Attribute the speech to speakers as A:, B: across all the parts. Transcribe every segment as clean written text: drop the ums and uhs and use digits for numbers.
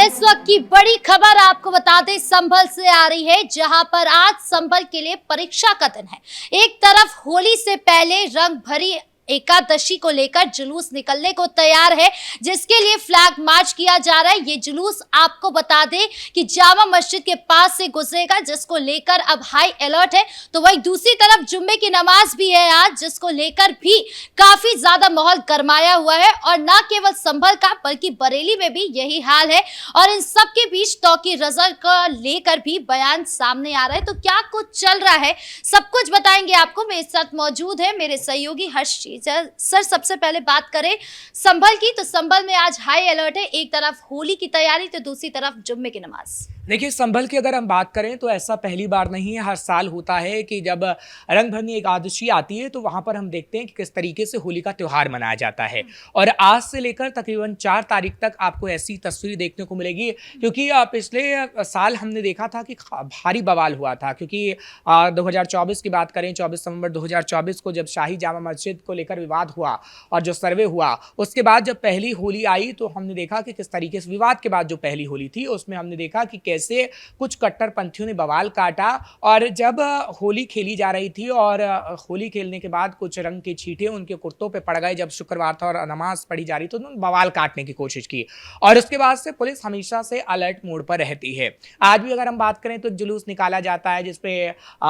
A: इस वक्त की बड़ी खबर आपको बता दें संभल से आ रही है, जहां पर आज संभल के लिए परीक्षा का दिन है। एक तरफ होली से पहले रंग भरी एकादशी को लेकर जुलूस निकलने को तैयार है, जिसके लिए फ्लैग मार्च किया जा रहा है। ये जुलूस आपको बता दें कि जामा मस्जिद के पास से गुजरेगा, जिसको लेकर अब हाई अलर्ट है। तो वहीं दूसरी तरफ जुम्मे की नमाज भी है आज, जिसको लेकर भी काफी ज्यादा माहौल गरमाया हुआ है। और न केवल संभल का बल्कि बरेली में भी यही हाल है। और इन सब के बीच तौकीर रजा को लेकर भी बयान सामने आ रहा है। तो क्या कुछ चल रहा है, सब कुछ बताएंगे आपको। मेरे साथ मौजूद है मेरे सहयोगी हर्ष। सर, सबसे पहले बात करें संभल की, तो संभल में आज हाई अलर्ट है। एक तरफ होली की तैयारी तो दूसरी तरफ जुम्मे की नमाज।
B: देखिए, संभल की अगर हम बात करें तो ऐसा पहली बार नहीं है। हर साल होता है कि जब रंग भरनी एकादशी आती है तो वहाँ पर हम देखते हैं कि किस तरीके से होली का त्यौहार मनाया जाता है। और आज से लेकर तकरीबन 4 तारीख तक आपको ऐसी तस्वीर देखने को मिलेगी, क्योंकि पिछले साल हमने देखा था कि भारी बवाल हुआ था। क्योंकि 2024 की बात करें, 24 नवंबर 2024 को जब शाही जामा मस्जिद को लेकर विवाद हुआ और जो सर्वे हुआ, उसके बाद जब पहली होली आई तो हमने देखा कि किस तरीके से विवाद के बाद जो पहली होली थी उसमें हमने देखा कि कैसे कुछ कट्टरपंथियों ने बवाल काटा। और जब होली खेली जा रही थी और होली खेलने के बाद कुछ रंग के छींटे उनके कुर्तों पे पड़ गए, जब शुक्रवार था और नमाज पढ़ी जा रही थी तो उन्होंने बवाल काटने की कोशिश की। और उसके बाद से पुलिस हमेशा से अलर्ट मोड पर रहती है। आज भी अगर हम बात करें तो जुलूस निकाला जाता है जिसपे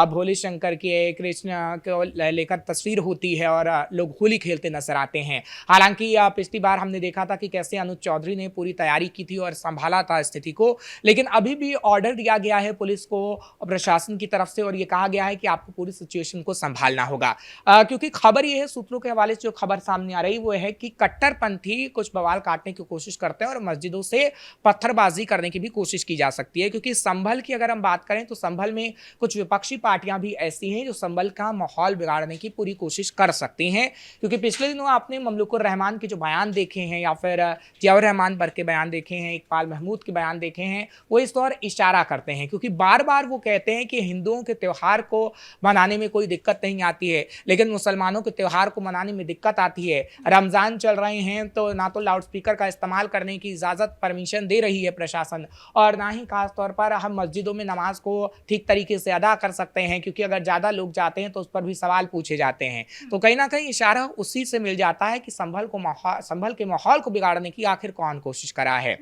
B: भोले शंकर के, कृष्ण को लेकर तस्वीर होती है और लोग होली खेलते नजर आते हैं। हालांकि पिछली बार हमने देखा था कि कैसे अनुज चौधरी ने पूरी तैयारी की थी और संभाला था स्थिति को, लेकिन अभी भी ऑर्डर दिया गया है पुलिस को प्रशासन की तरफ से और ये कहा गया है कि आपको पूरी सिचुएशन को संभालना होगा। क्योंकि खबर ये है, सूत्रों के हवाले से जो खबर सामने आ रही वो है कि कट्टरपंथी कुछ बवाल काटने की कोशिश करते हैं और मस्जिदों से पत्थरबाजी करने की भी कोशिश की जा सकती है। क्योंकि संभल की अगर हम बात करें तो संभल में कुछ विपक्षी पार्टियां भी ऐसी हैं जो संभल का माहौल बिगाड़ने की पूरी कोशिश कर सकती हैं। क्योंकि पिछले दिनों आपने ममलुकुर रहमान के जो बयान देखे हैं या फिर जियाउर रहमान पर के बयान देखे हैं, इकबाल महमूद के बयान देखे हैं, वो इस दौर इशारा करते हैं। क्योंकि बार बार वो कहते हैं कि हिंदुओं के त्यौहार को मनाने में कोई दिक्कत नहीं आती है, लेकिन मुसलमानों के त्यौहार को मनाने में दिक्कत आती है। रमजान चल रहे हैं तो ना तो लाउडस्पीकर का इस्तेमाल करने की इजाजत परमिशन दे रही है प्रशासन, और ना ही खास तौर पर हम मस्जिदों में नमाज को ठीक तरीके से अदा कर सकते हैं। क्योंकि अगर ज्यादा लोग जाते हैं तो उस पर भी सवाल पूछे जाते हैं। तो कहीं ना कहीं इशारा उसी से मिल जाता है कि संभल के माहौल को बिगाड़ने की आखिर कौन कोशिश करा है।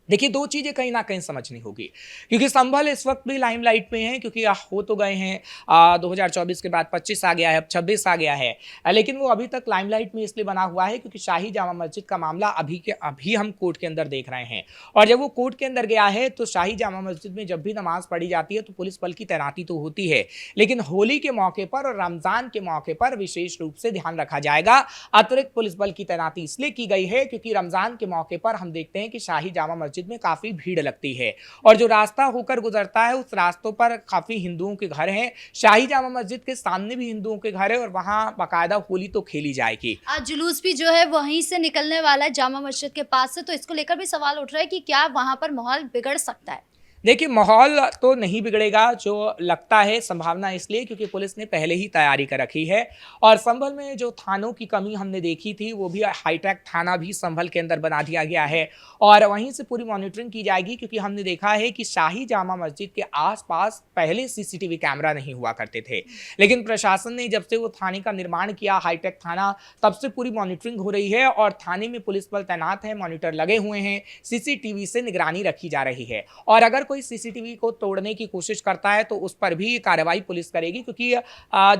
B: देखिए, 2 चीजें कहीं ना कहीं समझनी होगी। क्योंकि संभल इस वक्त भी लाइमलाइट में है, क्योंकि हो तो गए हैं 2024 के बाद 25 आ गया है, अब 26 आ गया है, लेकिन वो अभी तक लाइमलाइट में इसलिए बना हुआ है क्योंकि शाही जामा मस्जिद का मामला अभी हम कोर्ट के अंदर देख रहे हैं। और जब वो कोर्ट के अंदर गया है तो शाही जामा मस्जिद में जब भी नमाज पढ़ी जाती है तो पुलिस बल की तैनाती तो होती है, लेकिन होली के मौके पर और रमजान के मौके पर विशेष रूप से ध्यान रखा जाएगा। अतिरिक्त पुलिस बल की तैनाती इसलिए की गई है क्योंकि रमजान के मौके पर हम देखते हैं कि शाही जामा मस्जिद में काफी भीड़ लगती है और जो रास्ता होकर गुजरता है उस रास्तों पर काफी हिंदुओं के घर हैं। शाही जामा मस्जिद के सामने भी हिंदुओं के घर है और वहां बाकायदा होली तो खेली जाएगी।
A: आज जुलूस भी जो है वहीं से निकलने वाला है, जामा मस्जिद के पास से। तो इसको लेकर भी सवाल उठ रहा है कि क्या वहां पर माहौल बिगड़ सकता है।
B: देखिए, माहौल तो नहीं बिगड़ेगा जो लगता है, संभावना इसलिए क्योंकि पुलिस ने पहले ही तैयारी कर रखी है। और संभल में जो थानों की कमी हमने देखी थी वो भी हाईटेक थाना भी संभल के अंदर बना दिया गया है और वहीं से पूरी मॉनिटरिंग की जाएगी। क्योंकि हमने देखा है कि शाही जामा मस्जिद के आसपास पहले सीसीटीवी कैमरा नहीं हुआ करते थे, लेकिन प्रशासन ने जब से वो थाने का निर्माण किया, हाईटेक थाना, तब से पूरी मॉनिटरिंग हो रही है और थाने में पुलिस बल तैनात है, मॉनिटर लगे हुए हैं, सीसीटीवी से निगरानी रखी जा रही है। और अगर कोई सीसीटीवी को तोड़ने की कोशिश करता है तो उस पर भी कार्रवाई पुलिस करेगी। क्योंकि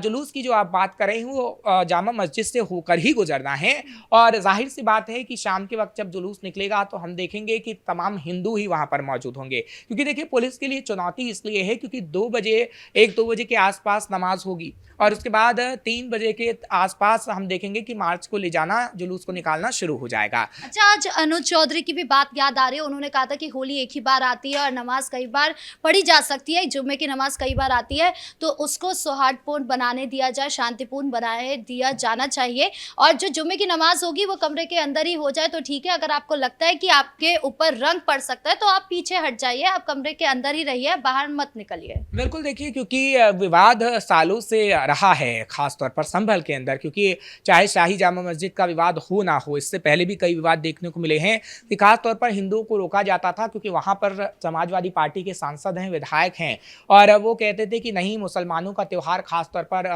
B: जुलूस की जो आप बात कर रहे हैं वो जामा मस्जिद से होकर ही गुजरना है और जाहिर सी बात है कि शाम के वक्त जब जुलूस निकलेगा तो हम देखेंगे कि तमाम हिंदू ही वहां पर मौजूद होंगे। क्योंकि देखिए, पुलिस के लिए चुनौती इसलिए है क्योंकि 2 बजे के आसपास नमाज होगी और उसके बाद 3 बजे के आसपास हम देखेंगे कि मार्च को ले जाना, जुलूस को निकालना शुरू हो जाएगा।
A: अच्छा, आज अनुज चौधरी की भी बात याद आ रही है। उन्होंने कहा था कि होली एक ही बार आती है और नमाज नमाज कई बार पढ़ी जा सकती है, जुम्मे की नमाज कई बार आती है, तो उसको सौहार्दपूर्ण बनाने दिया जाए, शांतिपूर्ण बनाए दिया जाना चाहिए। और जो जुम्मे की नमाज होगी वो कमरे के अंदर ही हो जाए तो ठीक है। अगर आपको लगता है कि आपके ऊपर रंग पड़ सकता है तो आप पीछे हट जाइए, आप कमरे के अंदर ही रहिए, बाहर मत निकलिए।
B: बिल्कुल, देखिए, क्योंकि विवाद सालों से रहा है, खास तौर पर संभल के अंदर, क्योंकि चाहे शाही जामा मस्जिद का विवाद हो ना हो, इससे पहले भी कई विवाद देखने को मिले हैं कि खास तौर पर हिंदुओं को रोका जाता था क्योंकि वहां पर समाजवादी पार्टी के सांसद हैं, विधायक हैं, और वो कहते थे कि नहीं, मुसलमानों का त्यौहार खास तौर पर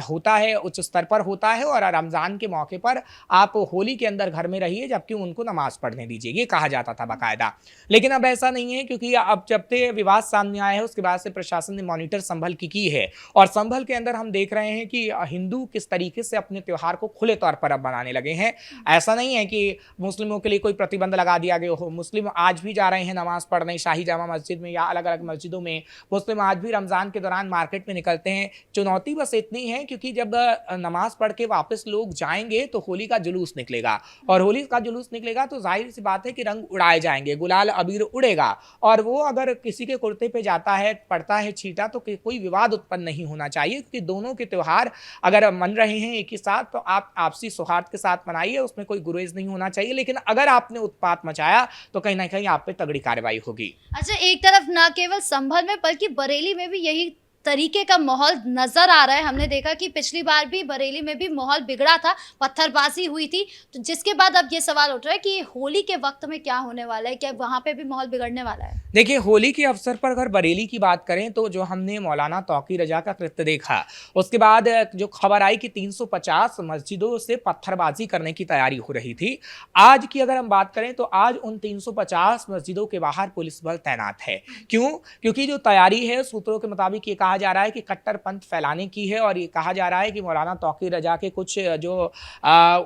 B: होता है, उच्च स्तर पर होता है, और रमजान के मौके पर आप होली के अंदर घर में रहिए जबकि उनको नमाज पढ़ने दीजिए, ये कहा जाता था बाकायदा। लेकिन अब ऐसा नहीं है, क्योंकि अब जब से विवाद सामने आया है उसके बाद से प्रशासन ने मॉनिटर संभल की है, और संभल के अंदर हम देख रहे हैं कि हिंदू किस तरीके से अपने त्यौहार को खुले तौर पर अब बनाने लगे हैं। ऐसा नहीं है कि मुस्लिमों के लिए कोई प्रतिबंध लगा दिया गया हो, मुस्लिम आज भी जा रहे हैं नमाज पढ़ने शाही जामा मस्जिद में या अलग अलग मस्जिदों में, मुस्लिम आज भी रमजान के दौरान मार्केट में निकलते हैं। चुनौती बस इतनी है क्योंकि जब नमाज पढ़ के वापस लोग जाएंगे तो होली का जुलूस निकलेगा, और होली का जुलूस निकलेगा तो जाहिर सी बात है कि रंग उड़ाए जाएंगे, गुलाल अबीर उड़ेगा, और वो अगर किसी के कुर्ते पे जाता है, पड़ता है छींटा, तो कोई विवाद उत्पन्न नहीं होना चाहिए, क्योंकि दोनों के त्यौहार अगर मन रहे हैं एक ही साथ तो आप आपसी सौहार्द के साथ मनाइए, उसमें कोई गुरेज नहीं होना चाहिए। लेकिन अगर आपने उत्पात मचाया तो कहीं ना कहीं आप पे तगड़ी कार्रवाई होगी।
A: अच्छा, एक तरफ ना केवल संभल में बल्कि बरेली में भी यही तरीके का माहौल नजर आ रहा है। हमने देखा कि पिछली बार भी बरेली में भी माहौल बिगड़ा था, पत्थरबाजी हुई थी, तो जिसके बाद अब ये सवाल उठ रहा है कि होली के वक्त में क्या होने वाला है, क्या वहां पे भी माहौल बिगड़ने वाला है?
B: देखिए, होली के अवसर पर अगर बरेली की बात करें तो जो हमने मौलाना तौकी रजा का कृत्य देखा, उसके बाद जो खबर आई कि 350 मस्जिदों से पत्थरबाजी करने की तैयारी हो रही थी। आज की अगर हम बात करें तो आज उन 350 मस्जिदों के बाहर पुलिस बल तैनात है। क्यों? क्योंकि जो तैयारी है सूत्रों के मुताबिक ये कहा जा रहा है कि कट्टरपंथ फैलाने की है, और ये कहा जा रहा है कि मौलाना तौकी रजा के कुछ जो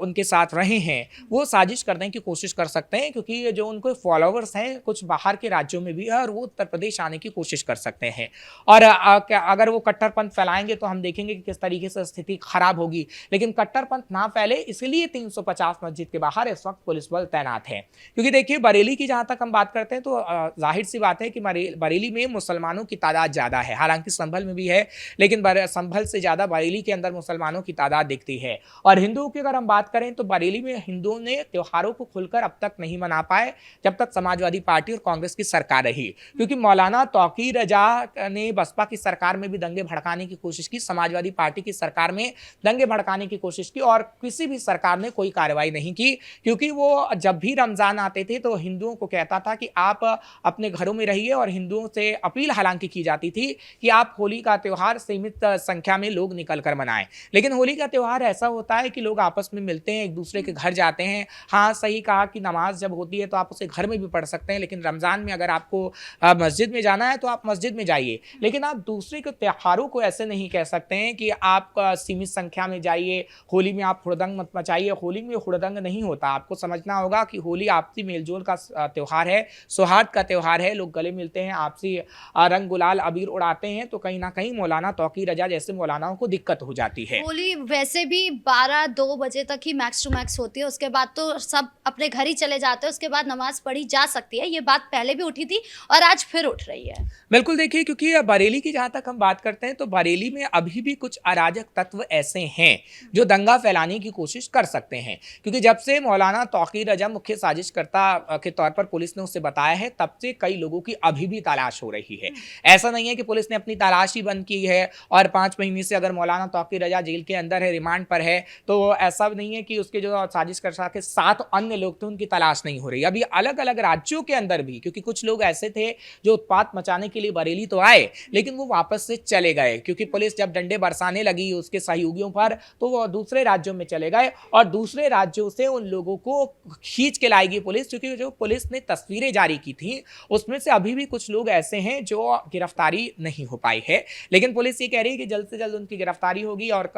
B: उनके साथ रहे हैं वो साजिश करने की कोशिश कर सकते हैं, क्योंकि जो उनको फॉलोअर्स हैं कुछ बाहर के राज्यों में भी है और वो उत्तर प्रदेश आने की कोशिश कर सकते हैं। और अगर वो कट्टरपंथ फैलाएंगे तो हम देखेंगे कि किस तरीके से स्थिति खराब होगी। लेकिन कट्टरपंथ ना फैले इसलिए 350 मस्जिद के बाहर इस वक्त पुलिस बल तैनात है। क्योंकि देखिए, बरेली की जहां तक हम बात करते हैं तो जाहिर सी बात है कि बरेली में मुसलमानों की तादाद ज्यादा है, हालांकि संभल में भी है, लेकिन संभल से ज्यादा बरेली के अंदर मुसलमानों की तादाद दिखती है। और हिंदुओं की अगर हम बात करें तो बरेली में हिंदुओं ने त्योहारों को खुलकर अब तक नहीं मना पाए जब तक समाजवादी पार्टी और कांग्रेस की सरकार रही, क्योंकि मौलाना तौकी रजा ने बसपा की सरकार में भी दंगे भड़काने की कोशिश की, समाजवादी पार्टी की सरकार में दंगे भड़काने की कोशिश की, और किसी भी सरकार ने कोई कार्रवाई नहीं की, क्योंकि वो जब भी रमजान आते थे तो हिंदुओं को कहता था कि आप अपने घरों में रहिए, और हिंदुओं से अपील हालांकि की जाती थी कि आप होली का त्योहार सीमित संख्या में लोग निकल कर मनाएं। लेकिन होली का त्योहार ऐसा होता है कि लोग आपस में मिलते हैं, एक दूसरे के घर जाते हैं। हाँ, सही कहा कि नमाज जब होती है तो आप उसे घर में भी पढ़ सकते हैं, लेकिन रमजान में अगर आपको मस्जिद में जाना है तो आप मस्जिद में जाइए। लेकिन आप दूसरे के त्योहारों को ऐसे नहीं कह सकते हैं कि आप सीमित संख्या में जाइए, होली में आप हुड़दंग मत मचाइए। होली में हुड़दंग नहीं होता, आपको समझना होगा कि होली आपसी मेलजोल का त्योहार है, सौहार्द का त्योहार है, लोग गले मिलते हैं, आपसी रंग गुलाल अबीर उड़ाते हैं, तो कहीं ना कहीं मौलाना तौकी रजा जैसे मौलानाओं को दिक्कत हो जाती है।
A: होली वैसे भी 12-2 बजे तक ही मैक्स टू मैक्स होती है, उसके बाद तो सब अपने घर ही चले जाते हैं, उसके बाद नमाज पढ़ी जा सकती है। ये बात पहले भी उठी थी और आज फिर उठ रही है।
B: बिल्कुल, देखिए, क्योंकि बरेली की जहां तक हम बात करते हैं तो बरेली में अभी भी कुछ अराजक तत्व ऐसे हैं जो दंगा फैलाने की कोशिश कर सकते हैं, क्योंकि जब से मौलाना तौकी रजा मुख्य साजिशकर्ता के तौर पर पुलिस ने उसे बताया है तब से कई लोगों की अभी भी तलाश हो रही है। ऐसा नहीं है कि पुलिस ने अपनी तलाश ही बंद की है और 5 महीने से अगर मौलाना तौकी रजा जेल के अंदर है, रिमांड पर है, तो ऐसा नहीं है कि उसके जो साजिशकर्ता के 7 अन्य लोग थे उनकी तलाश नहीं हो रही। अभी अलग अलग राज्यों के अंदर भी, क्योंकि कुछ लोग ऐसे थे जो उत्पात मचाने के लिए बरेली तो आए लेकिन वो वापस से चले गए, क्योंकि पुलिस जब डंडे बरसाने लगी उसके सहयोगियों पर तो वो दूसरे राज्यों में चले गए, और दूसरे राज्यों से उन लोगों को खींच के लाएगी पुलिस। क्योंकि जो पुलिस ने तस्वीरें जारी की थी उसमें से अभी भी कुछ लोग ऐसे हैं जो गिरफ्तारी नहीं हो पाई है। है। लेकिन पुलिस ये कह रही है कि जल्द से जल्द उनकी गिरफ्तारी होगी और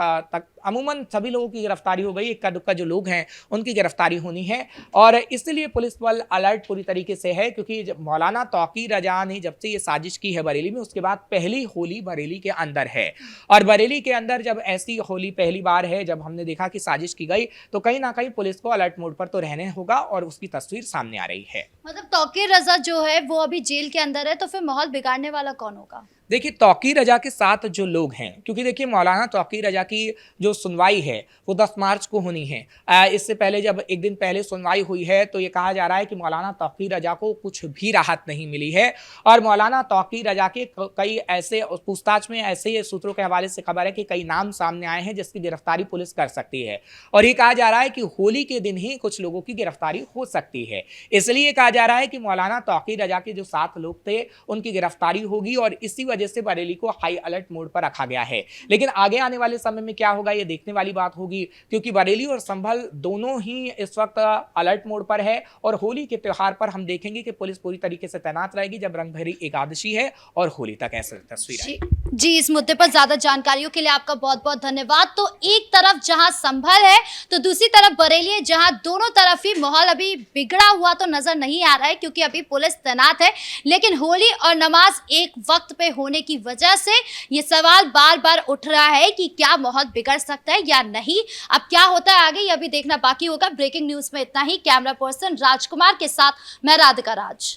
B: अमूमन सभी लोगों की गिरफ्तारी हो गई, इक्का दुक्का जो लोग हैं उनकी गिरफ्तारी होनी है। और इसलिए पुलिस बल अलर्ट पूरी तरीके से है, क्योंकि जब मौलाना तौकीर रजा ने जब से ये साजिश की है बरेली में, उसके बाद पहली होली बरेली के अंदर है। और बरेली के अंदर जब ऐसी होली पहली बार है, जब हमने देखा कि साजिश की गई, तो कहीं ना कहीं पुलिस को अलर्ट मोड पर तो रहने होगा और उसकी तस्वीर सामने आ रही है।
A: मतलब तौकीर रजा जो है वो अभी जेल के अंदर है, तो फिर माहौल बिगाड़ने वाला कौन होगा?
B: देखिए, तौकीर रजा के साथ जो लोग हैं, क्योंकि देखिए मौलाना तौकीर रजा की जो सुनवाई है वो 10 मार्च को होनी है। इससे पहले जब एक दिन पहले सुनवाई हुई है तो ये कहा जा रहा है कि मौलाना तौकीर रजा को कुछ भी राहत नहीं मिली है। और मौलाना तौकीर रजा के कई ऐसे पूछताछ में ऐसे सूत्रों के हवाले से खबर है कि कई नाम सामने आए हैं जिसकी गिरफ्तारी पुलिस कर सकती है। और ये कहा जा रहा है कि होली के दिन ही कुछ लोगों की गिरफ्तारी हो सकती है। इसलिए कहा जा रहा है कि मौलाना तौकीर रजा के जो 7 लोग थे उनकी गिरफ्तारी होगी और इसी वजह से बरेली को हाई अलर्ट मोड पर रखा गया है। लेकिन आगे आने वाले समय में क्या होगा ये देखने वाली बात होगी, क्योंकि बरेली और संभल दोनों ही इस वक्त अलर्ट मोड पर है। और होली के त्योहार पर हम देखेंगे कि पुलिस पूरी तरीके से तैनात रहेगी जब रंग भरी एकादशी है और होली तक ऐसी तस्वीर है।
A: जी, इस मुद्दे पर ज्यादा जानकारियों के लिए आपका बहुत बहुत धन्यवाद। तो एक तरफ जहां संभल है तो दूसरी तरफ बरेली है, जहां दोनों तरफ ही माहौल अभी बिगड़ा हुआ तो नजर नहीं आ रहा है, क्योंकि अभी पुलिस तैनात है। लेकिन होली और नमाज एक वक्त पे होने की वजह से ये सवाल बार बार उठ रहा है कि क्या माहौल बिगड़ सकता है या नहीं। अब क्या होता है आगे, यह भी देखना बाकी होगा। ब्रेकिंग न्यूज में इतना ही। कैमरा पर्सन राजकुमार के साथ मैं राधिका राज।